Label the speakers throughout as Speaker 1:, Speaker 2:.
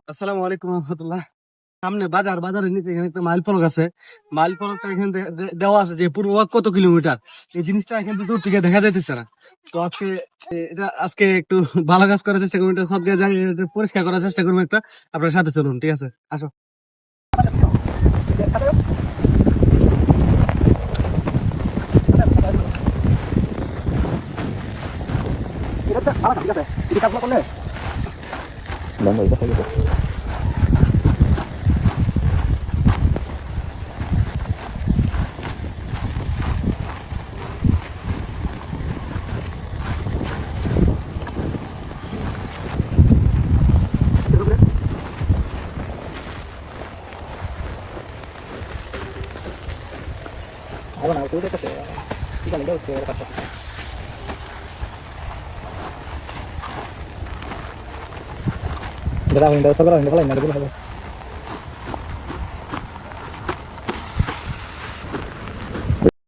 Speaker 1: আসসালামু আলাইকুম রহমতুল্লাহ। সামনে বাজারের নিচে এখানে একটা মাইল ফলক আছে। মাইল ফলকটা এখানে দেওয়া আছে যে পুরো ওয়াক কত কিলোমিটার। এই জিনিসটা এখান থেকে দূর থেকে দেখা যাইতেছে না। তো আজকে একটু ভালো কাজ করার চেষ্টা করবো, এটা সব জায়গায় এটা পরিষ্কার করার চেষ্টা করবো একটা। আপনার সাথে চলুন, ঠিক আছে, আসো।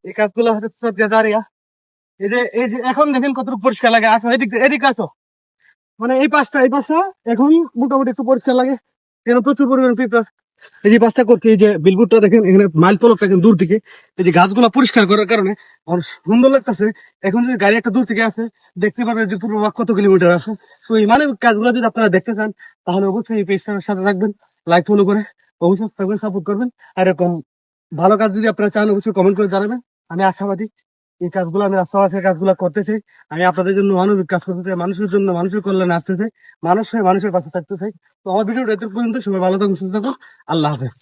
Speaker 1: এই কাজগুলো হচ্ছে সব জায়গায়। এই যে এখন দেখেন কতটুকু পরিষ্কার লাগে। আসো এদিকে আসো। মানে এই পাশটা এখন মোটামুটি একটু পরিষ্কার লাগে, এখানে প্রচুর পরিমাণে পিঁপড়া। এই যে পাঁচটা করছে, এই যে বিলবোর্ডটা দেখেন, এখানে মাইল ফলকটা দেখেন দূর থেকে। এই যে গাছগুলো পরিষ্কার করার কারণে অনেক সুন্দর লাগতেছে। এখন যদি গাড়ি একটা দূর থেকে আসে, দেখতে পাবে যে পুরো কত কিলোমিটার আসে। তো এই মানে কাজগুলো যদি আপনারা দেখতে চান, তাহলে অবশ্যই এই পেজটার সাথে রাখবেন, লাইক ফলো করে অবশ্যই থাকবেন, সাপোর্ট করবেন। আর এরকম ভালো কাজ যদি আপনারা চান, অবশ্যই কমেন্ট করে জানাবেন। আমি আশাবাদী এই কাজগুলো, আমি রাস্তাবাসের কাজগুলো করতে চাই। আমি আপনাদের জন্য মানবিক কাজ করতে চাই, মানুষের জন্য, মানুষের কল্যাণে আসতে চাই, মানুষ হয়ে মানুষের পাশে থাকতে চাই। তো আমার ভিডিওটা এত পর্যন্ত। সবাই ভালো থাকুন, সুস্থ থাকুন। আল্লাহ হাফেজ।